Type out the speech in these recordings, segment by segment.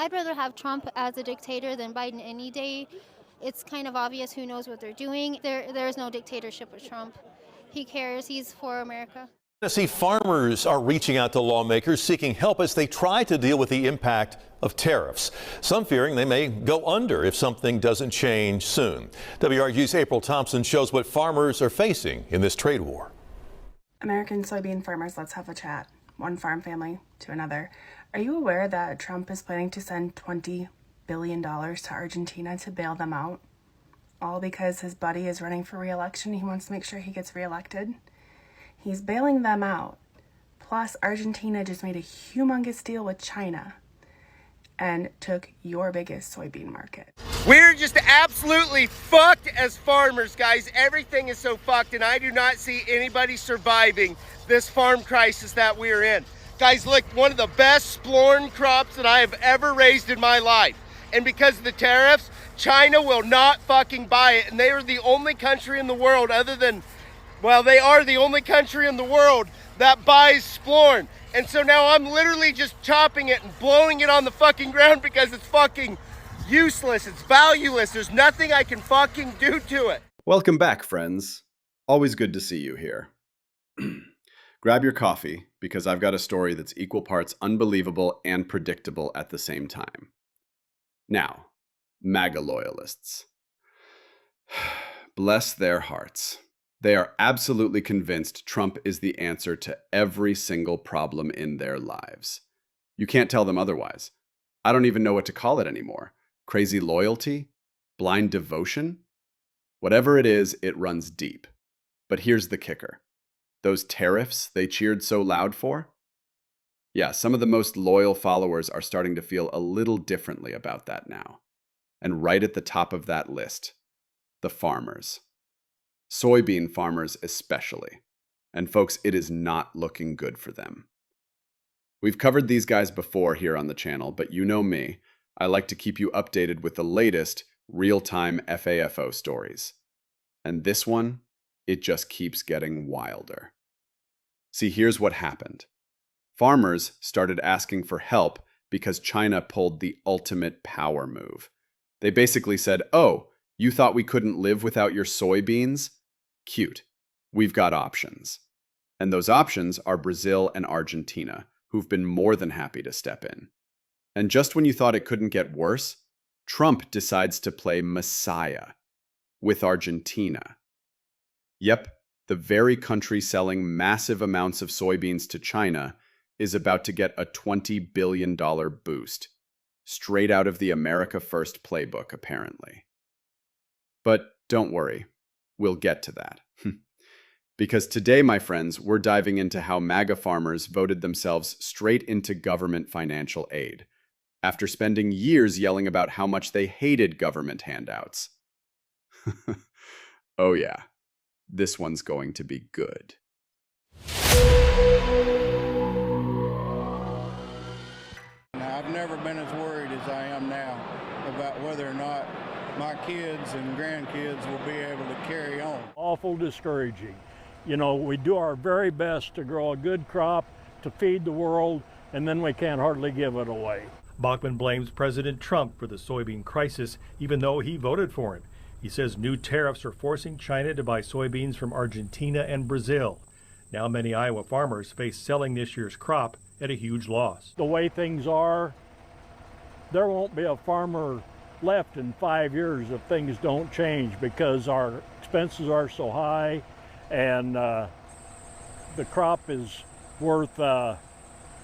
I'd rather have Trump as a dictator than Biden any day. It's kind of obvious who knows what they're doing. There is no dictatorship with Trump. He cares. He's for America. Tennessee farmers are reaching out to lawmakers seeking help as they try to deal with the impact of tariffs. Some fearing they may go under if something doesn't change soon. WRU's April Thompson shows what farmers are facing in this trade war. American soybean farmers, let's have a chat. One farm family to another. Are you aware that Trump is planning to send $20 billion to Argentina to bail them out? All because his buddy is running for re-election. He wants to make sure he gets re-elected. He's bailing them out. Plus, Argentina just made a humongous deal with China and took your biggest soybean market. We're just absolutely fucked as farmers, guys. Everything is so fucked, and I do not see anybody surviving this farm crisis that we're in. Guys, look, one of the best splorn crops that I have ever raised in my life. And because of the tariffs, China will not fucking buy it. And they are the only country in the world they are the only country in the world that buys splorn. And so now I'm literally just chopping it and blowing it on the fucking ground because it's fucking useless. It's valueless. There's nothing I can fucking do to it. Welcome back, friends. Always good to see you here. Grab your coffee, because I've got a story that's equal parts unbelievable and predictable at the same time. Now, MAGA loyalists. Bless their hearts. They are absolutely convinced Trump is the answer to every single problem in their lives. You can't tell them otherwise. I don't even know what to call it anymore. Crazy loyalty? Blind devotion? Whatever it is, it runs deep. But here's the kicker. Those tariffs they cheered so loud for? Yeah, some of the most loyal followers are starting to feel a little differently about that now. And right at the top of that list, the farmers. Soybean farmers especially. And folks, it is not looking good for them. We've covered these guys before here on the channel, but you know me. I like to keep you updated with the latest real-time FAFO stories. And this one, it just keeps getting wilder. See, here's what happened. Farmers started asking for help because China pulled the ultimate power move. They basically said, "Oh, you thought we couldn't live without your soybeans? Cute. We've got options." And those options are Brazil and Argentina, who've been more than happy to step in. And just when you thought it couldn't get worse, Trump decides to play Messiah with Argentina. Yep, the very country selling massive amounts of soybeans to China is about to get a $20 billion boost, straight out of the America First playbook, apparently. But don't worry, we'll get to that. Because today, my friends, we're diving into how MAGA farmers voted themselves straight into government financial aid, after spending years yelling about how much they hated government handouts. Oh yeah, this one's going to be good. I've never been as worried as I am now about whether or not my kids and grandkids will be able to carry on. Awful discouraging. You know, we do our very best to grow a good crop, to feed the world, and then we can't hardly give it away. Bachmann blames President Trump for the soybean crisis, even though he voted for him. He says new tariffs are forcing China to buy soybeans from Argentina and Brazil. Now many Iowa farmers face selling this year's crop at a huge loss. The way things are, there won't be a farmer left in 5 years if things don't change, because our expenses are so high and the crop is worth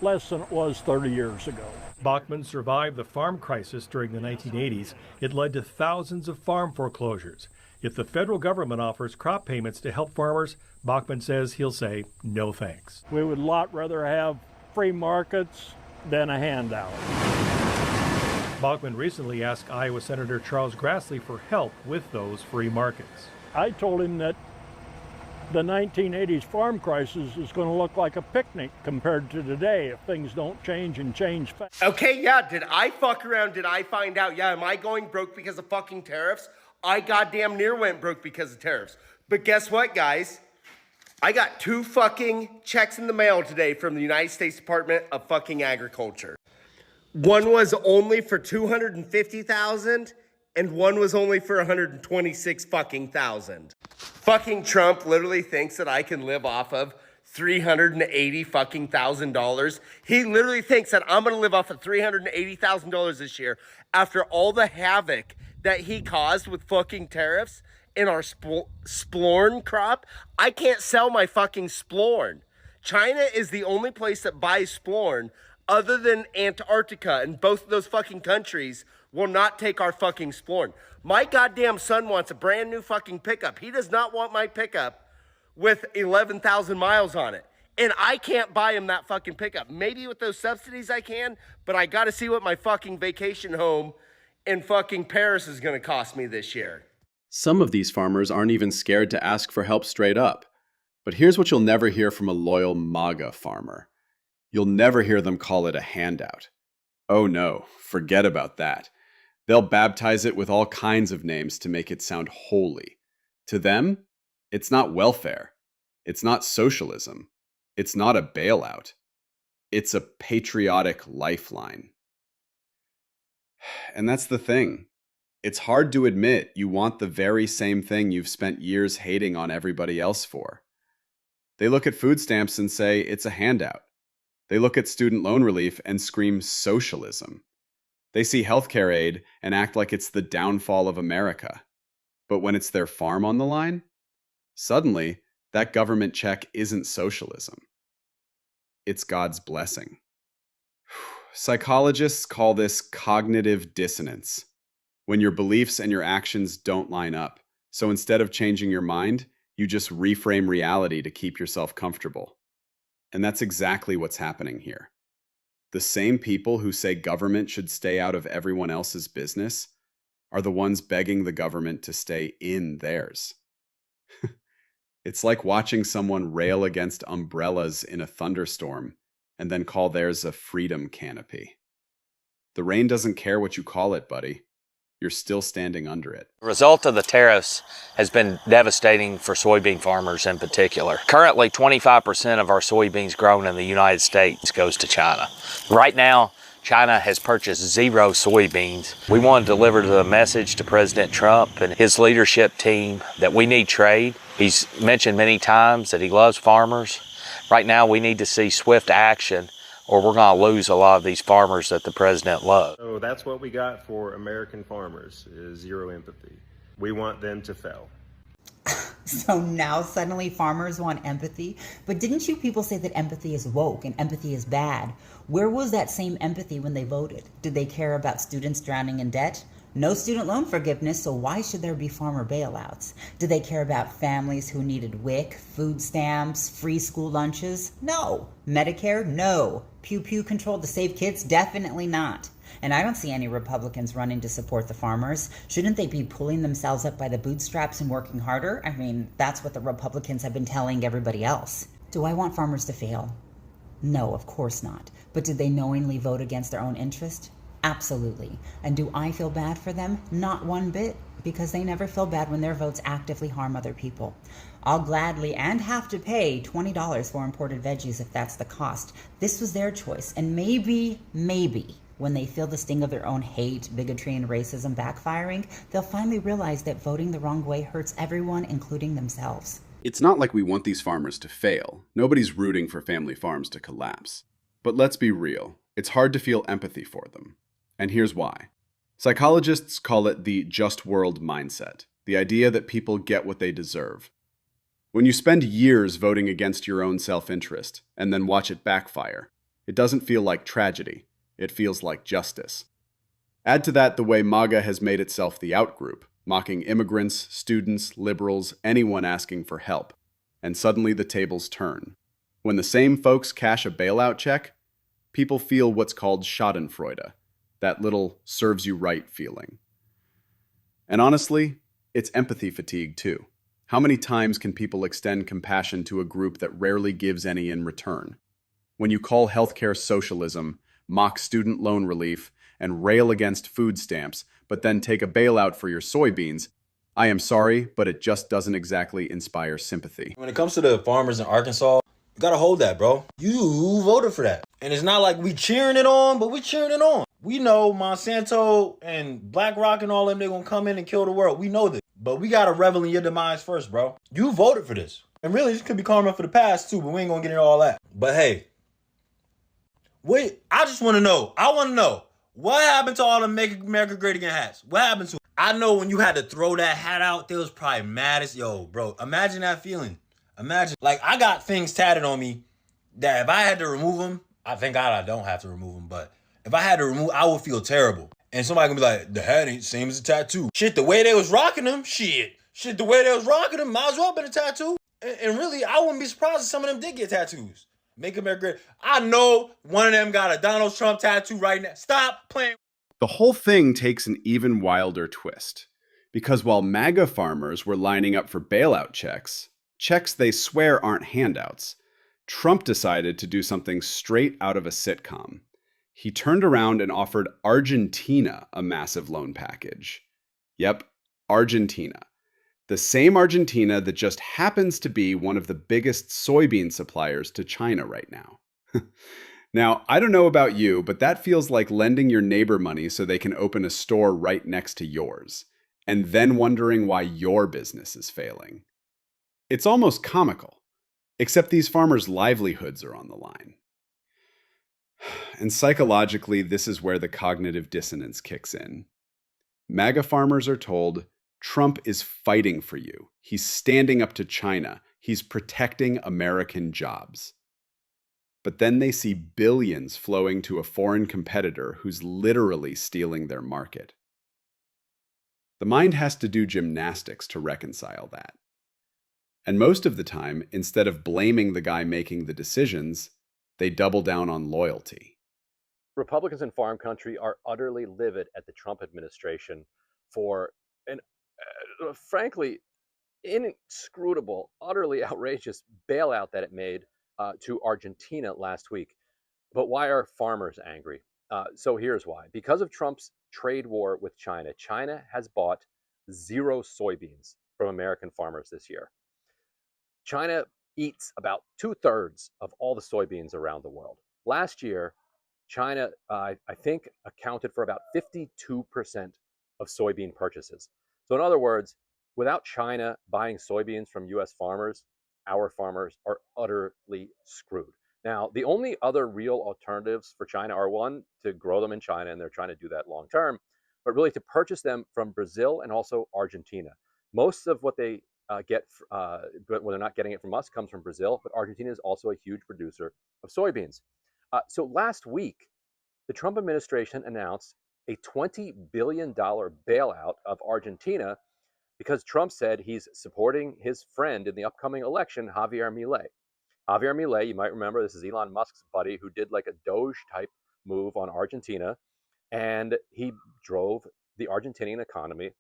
less than it was 30 years ago. Bachmann survived the farm crisis during the 1980s. It led to thousands of farm foreclosures. If the federal government offers crop payments to help farmers, Bachmann says he'll say no thanks. We would a lot rather have free markets than a handout. Bachmann recently asked Iowa Senator Charles Grassley for help with those free markets. I told him that the 1980s farm crisis is going to look like a picnic compared to today if things don't change and change fast. Okay, yeah, did I fuck around? Did I find out? Yeah, am I going broke because of fucking tariffs? I goddamn near went broke because of tariffs. But guess what, guys? I got 2 fucking checks in the mail today from the United States Department of fucking Agriculture. One was only for 250,000 and one was only for 126 fucking thousand. Fucking Trump literally thinks that I can live off of $380 fucking $1,000. He literally thinks that I'm gonna live off of $380,000 this year after all the havoc that he caused with fucking tariffs in our splorn crop. I can't sell my fucking splorn. China is the only place that buys splorn other than Antarctica, and both of those fucking countries will not take our fucking splorn. My goddamn son wants a brand new fucking pickup. He does not want my pickup with 11,000 miles on it. And I can't buy him that fucking pickup. Maybe with those subsidies I can, but I gotta see what my fucking vacation home in fucking Paris is gonna cost me this year. Some of these farmers aren't even scared to ask for help straight up. But here's what you'll never hear from a loyal MAGA farmer. You'll never hear them call it a handout. Oh no, forget about that. They'll baptize it with all kinds of names to make it sound holy. To them, it's not welfare. It's not socialism. It's not a bailout. It's a patriotic lifeline. And that's the thing. It's hard to admit you want the very same thing you've spent years hating on everybody else for. They look at food stamps and say it's a handout. They look at student loan relief and scream socialism. They see healthcare aid and act like it's the downfall of America. But when it's their farm on the line, suddenly that government check isn't socialism. It's God's blessing. Psychologists call this cognitive dissonance, when your beliefs and your actions don't line up. So instead of changing your mind, you just reframe reality to keep yourself comfortable. And that's exactly what's happening here. The same people who say government should stay out of everyone else's business are the ones begging the government to stay in theirs. It's like watching someone rail against umbrellas in a thunderstorm and then call theirs a freedom canopy. The rain doesn't care what you call it, buddy. You're still standing under it. The result of the tariffs has been devastating for soybean farmers in particular. Currently, 25% of our soybeans grown in the United States goes to China. Right now, China has purchased 0 soybeans. We want to deliver the message to President Trump and his leadership team that we need trade. He's mentioned many times that he loves farmers. Right now, we need to see swift action, or we're going to lose a lot of these farmers that the president loves. So that's what we got for American farmers, is zero empathy. We want them to fail. So now suddenly farmers want empathy? But didn't you people say that empathy is woke and empathy is bad? Where was that same empathy when they voted? Did they care about students drowning in debt? No student loan forgiveness, so why should there be farmer bailouts? Did they care about families who needed WIC, food stamps, free school lunches? No. Medicare? No. Pew Pew control to save kids? Definitely not. And I don't see any Republicans running to support the farmers. Shouldn't they be pulling themselves up by the bootstraps and working harder? I mean, that's what the Republicans have been telling everybody else. Do I want farmers to fail? No, of course not. But did they knowingly vote against their own interest? Absolutely. And do I feel bad for them? Not one bit, because they never feel bad when their votes actively harm other people. I'll gladly and have to pay $20 for imported veggies if that's the cost. This was their choice, and maybe, when they feel the sting of their own hate, bigotry, and racism backfiring, they'll finally realize that voting the wrong way hurts everyone, including themselves. It's not like we want these farmers to fail. Nobody's rooting for family farms to collapse. But let's be real. It's hard to feel empathy for them. And here's why. Psychologists call it the just world mindset, the idea that people get what they deserve. When you spend years voting against your own self-interest and then watch it backfire, it doesn't feel like tragedy. It feels like justice. Add to that the way MAGA has made itself the outgroup, mocking immigrants, students, liberals, anyone asking for help. And suddenly the tables turn. When the same folks cash a bailout check, people feel what's called schadenfreude, that little serves you right feeling. And honestly, it's empathy fatigue too. How many times can people extend compassion to a group that rarely gives any in return? When you call healthcare socialism, mock student loan relief, and rail against food stamps, but then take a bailout for your soybeans, I am sorry, but it just doesn't exactly inspire sympathy. When it comes to the farmers in Arkansas, you gotta hold that, bro. You voted for that. And it's not like we cheering it on, but we cheering it on. We know Monsanto and BlackRock and all them, they're gonna come in and kill the world. We know this. But we gotta revel in your demise first, bro. You voted for this. And really, this could be karma for the past too, but we ain't gonna get into all that. But hey, wait, I just wanna know. I wanna know. What happened to all the Make America Great Again hats? What happened to it? I know when you had to throw that hat out, they was probably mad as, yo, bro, imagine that feeling. Imagine, like, I got things tatted on me that if I had to remove them, I thank God I don't have to remove them, but if I had to remove, I would feel terrible. And somebody can be like, the hat ain't same as a tattoo. Shit, the way they was rocking them, shit, the way they was rocking them, might as well been a tattoo. And really, I wouldn't be surprised if some of them did get tattoos. Make America great. I know one of them got a Donald Trump tattoo right now. Stop playing. The whole thing takes an even wilder twist. Because while MAGA farmers were lining up for bailout checks they swear aren't handouts, Trump decided to do something straight out of a sitcom. He turned around and offered Argentina a massive loan package. Yep, Argentina. The same Argentina that just happens to be one of the biggest soybean suppliers to China right now. Now, I don't know about you, but that feels like lending your neighbor money so they can open a store right next to yours, and then wondering why your business is failing. It's almost comical, except these farmers' livelihoods are on the line. And psychologically, this is where the cognitive dissonance kicks in. MAGA farmers are told, Trump is fighting for you. He's standing up to China. He's protecting American jobs. But then they see billions flowing to a foreign competitor who's literally stealing their market. The mind has to do gymnastics to reconcile that. And most of the time, instead of blaming the guy making the decisions, they double down on loyalty. Republicans in farm country are utterly livid at the Trump administration for an, frankly, inscrutable, utterly outrageous bailout that it made to Argentina last week. But why are farmers angry? So here's why. Because of Trump's trade war with China, China has bought 0 soybeans from American farmers this year. China eats about 2/3 of all the soybeans around the world. Last year, China, I think, accounted for about 52% of soybean purchases. So in other words, without China buying soybeans from US farmers, our farmers are utterly screwed. Now, the only other real alternatives for China are, one, to grow them in China, and they're trying to do that long term, but really to purchase them from Brazil and also Argentina. Most of what they get, when they're not getting it from us, comes from Brazil, but Argentina is also a huge producer of soybeans. So last week, the Trump administration announced a $20 billion bailout of Argentina because Trump said he's supporting his friend in the upcoming election, Javier Milei. Javier Milei, you might remember, this is Elon Musk's buddy who did like a Doge type move on Argentina, and he drove the Argentinian economy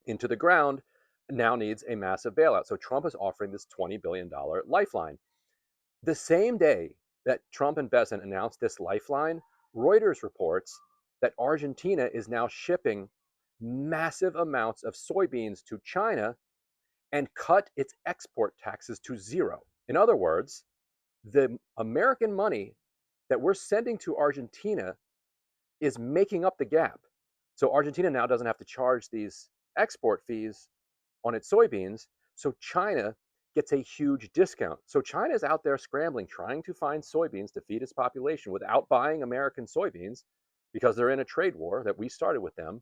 into the ground, now needs a massive bailout. So Trump is offering this $20 billion lifeline. The same day that Trump and Besant announced this lifeline, Reuters reports that Argentina is now shipping massive amounts of soybeans to China and cut its export taxes to 0. In other words, the American money that we're sending to Argentina is making up the gap. So Argentina now doesn't have to charge these export fees on its soybeans, so China gets a huge discount. So China is out there scrambling, trying to find soybeans to feed its population without buying American soybeans because they're in a trade war that we started with them.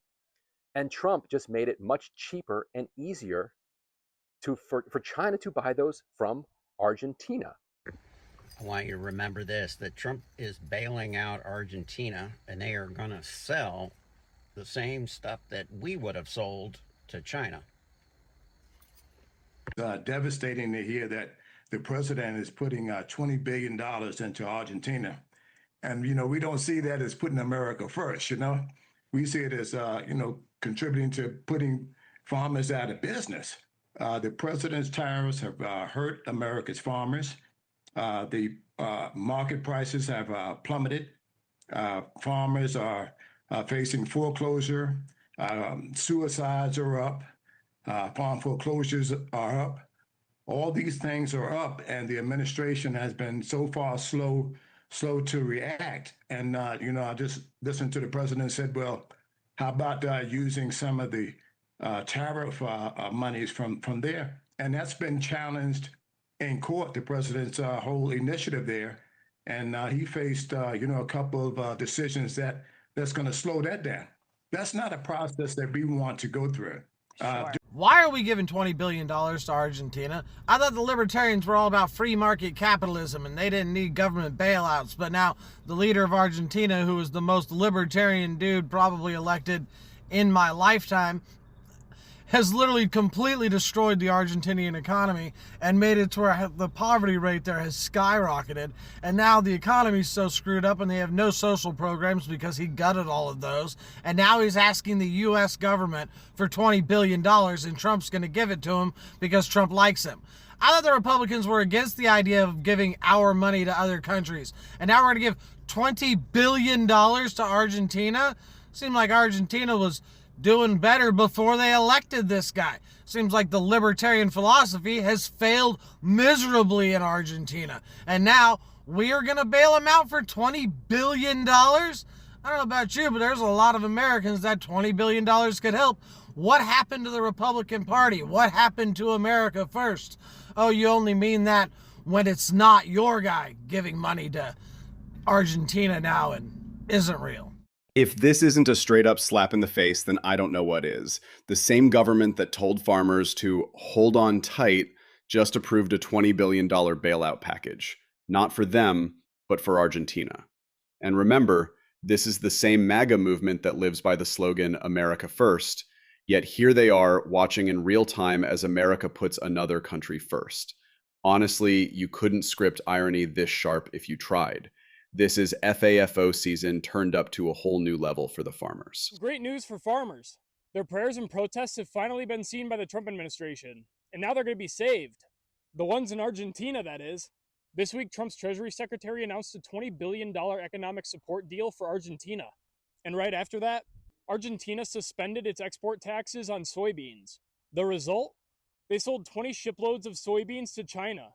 And Trump just made it much cheaper and easier for China to buy those from Argentina. I want you to remember this, that Trump is bailing out Argentina, and they are going to sell the same stuff that we would have sold to China. Devastating to hear that the president is putting $20 billion into Argentina. And, we don't see that as putting America first, We see it as, contributing to putting farmers out of business. The president's tariffs have hurt America's farmers. The market prices have plummeted. Farmers are facing foreclosure. Suicides are up. Farm foreclosures are up. All these things are up, and the administration has been so far slow slow to react. And, I just listened to the president and said, well, how about using some of the tariff monies from there? And that's been challenged in court, the president's whole initiative there. And he faced, a couple of decisions that's going to slow that down. That's not a process that we want to go through. Why are we giving $20 billion to Argentina? I thought the libertarians were all about free market capitalism and they didn't need government bailouts. But now the leader of Argentina, who is the most libertarian dude probably elected in my lifetime, has literally completely destroyed the Argentinian economy and made it to where the poverty rate there has skyrocketed. And now the economy's so screwed up and they have no social programs because he gutted all of those. And now he's asking the U.S. government for $20 billion and Trump's going to give it to him because Trump likes him. I thought the Republicans were against the idea of giving our money to other countries. And now we're going to give $20 billion to Argentina? Seemed like Argentina was doing better before they elected this guy. Seems like the libertarian philosophy has failed miserably in Argentina. And now we are going to bail him out for $20 billion? I don't know about you, but there's a lot of Americans that $20 billion could help. What happened to the Republican Party? What happened to America first? Oh, you only mean that when it's not your guy giving money to Argentina now and isn't real. If this isn't a straight up slap in the face, then I don't know what is. The same government that told farmers to hold on tight just approved a $20 billion bailout package. Not for them, but for Argentina. And remember, this is the same MAGA movement that lives by the slogan, America First. Yet here they are watching in real time as America puts another country first. Honestly, you couldn't script irony this sharp if you tried. This is FAFO season turned up to a whole new level for the farmers. Great news for farmers. Their prayers and protests have finally been seen by the Trump administration, and now they're going to be saved. The ones in Argentina, that is. This week, Trump's Treasury Secretary announced a $20 billion economic support deal for Argentina. And right after that, Argentina suspended its export taxes on soybeans. The result? They sold 20 shiploads of soybeans to China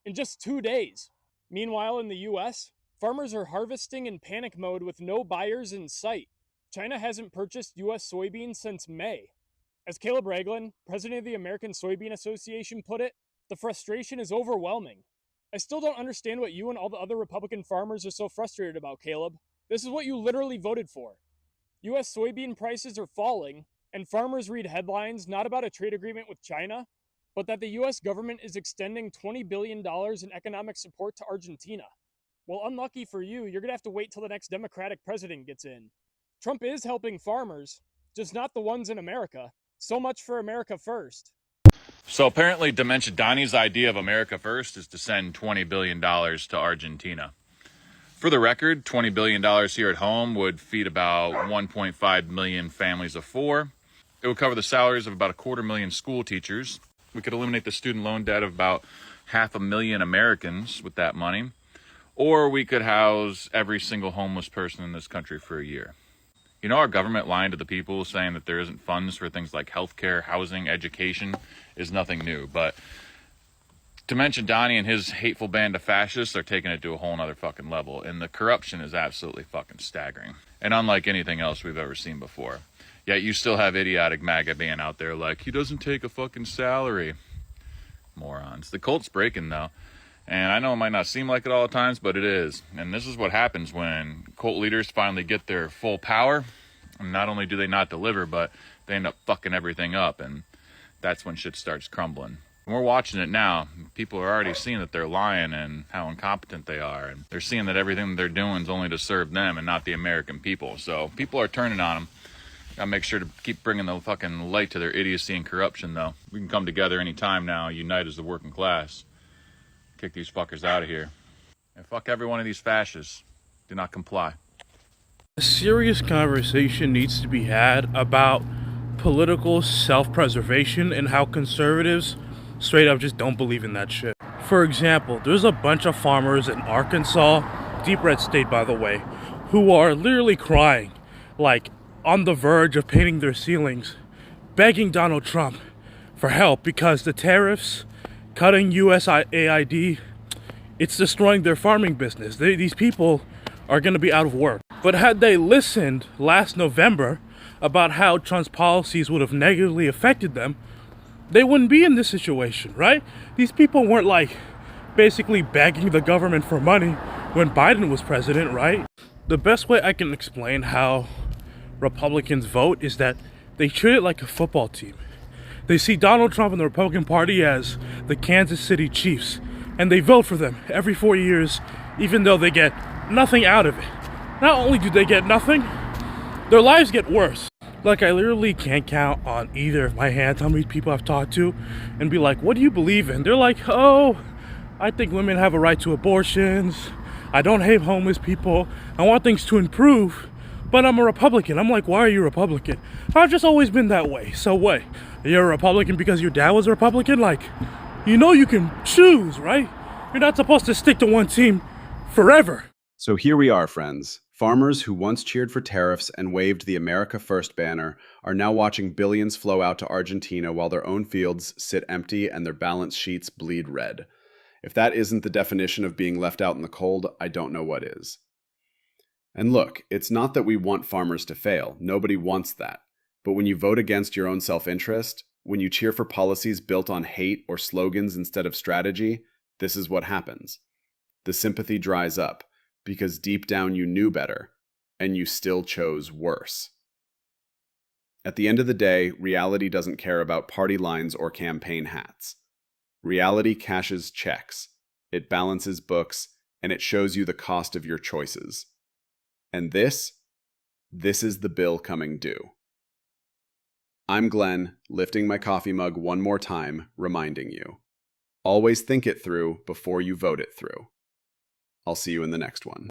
in just 2 days. Meanwhile, in the U.S., farmers are harvesting in panic mode with no buyers in sight. China hasn't purchased U.S. soybeans since May. As Caleb Ragland, president of the American Soybean Association, put it, the frustration is overwhelming. I still don't understand what you and all the other Republican farmers are so frustrated about, Caleb. This is what you literally voted for. U.S. soybean prices are falling, and farmers read headlines not about a trade agreement with China, but that the U.S. government is extending $20 billion in economic support to Argentina. Well, unlucky for you, you're going to have to wait till the next Democratic president gets in. Trump is helping farmers, just not the ones in America. So much for America First. So apparently Dementia Donnie's idea of America First is to send $20 billion to Argentina. For the record, $20 billion here at home would feed about 1.5 million families of four. It would cover the salaries of about 250,000 school teachers. We could eliminate the student loan debt of about 500,000 Americans with that money. Or we could house every single homeless person in this country for a year. You know, our government lying to the people, saying that there isn't funds for things like healthcare, housing, education, is nothing new. But Dementia Donnie and his hateful band of fascists are taking it to a whole nother fucking level. And the corruption is absolutely fucking staggering. And unlike anything else we've ever seen before. Yet you still have idiotic MAGA being out there like, he doesn't take a fucking salary. Morons. The cult's breaking, though. And I know it might not seem like it all the times, but it is. And this is what happens when cult leaders finally get their full power. And not only do they not deliver, but they end up fucking everything up. And that's when shit starts crumbling. And we're watching it now. People are already seeing that they're lying and how incompetent they are. And they're seeing that everything they're doing is only to serve them and not the American people. So people are turning on them. Gotta make sure to keep bringing the fucking light to their idiocy and corruption, though. We can come together anytime now, unite as the working class. Kick these fuckers out of here. And fuck every one of these fascists. Do not comply. A serious conversation needs to be had about political self-preservation and how conservatives straight up just don't believe in that shit. For example, there's a bunch of farmers in Arkansas, deep red state by the way, who are literally crying, like on the verge of painting their ceilings, begging Donald Trump for help because the tariffs, cutting USAID, It's destroying their farming business. These people are going to be out of work. But had they listened last November about how Trump's policies would have negatively affected them, they wouldn't be in this situation, right? These people weren't like basically begging the government for money when Biden was president, right? The best way I can explain how Republicans vote is that they treat it like a football team. They see Donald Trump and the Republican Party as the Kansas City Chiefs, and they vote for them every 4 years, even though they get nothing out of it. Not only do they get nothing, their lives get worse. Like, I literally can't count on either of my hands how many people I've talked to and be like, what do you believe in? They're like, oh, I think women have a right to abortions. I don't hate homeless people. I want things to improve, but I'm a Republican. I'm like, why are you a Republican? I've just always been that way. So what? You're a Republican because your dad was a Republican? Like, you know you can choose, right? You're not supposed to stick to one team forever. So here we are, friends. Farmers who once cheered for tariffs and waved the America First banner are now watching billions flow out to Argentina while their own fields sit empty and their balance sheets bleed red. If that isn't the definition of being left out in the cold, I don't know what is. And look, it's not that we want farmers to fail. Nobody wants that. But when you vote against your own self-interest, when you cheer for policies built on hate or slogans instead of strategy, this is what happens. The sympathy dries up, because deep down you knew better, and you still chose worse. At the end of the day, reality doesn't care about party lines or campaign hats. Reality cashes checks, it balances books, and it shows you the cost of your choices. And this is the bill coming due. I'm Glenn, lifting my coffee mug one more time, reminding you. Always think it through before you vote it through. I'll see you in the next one.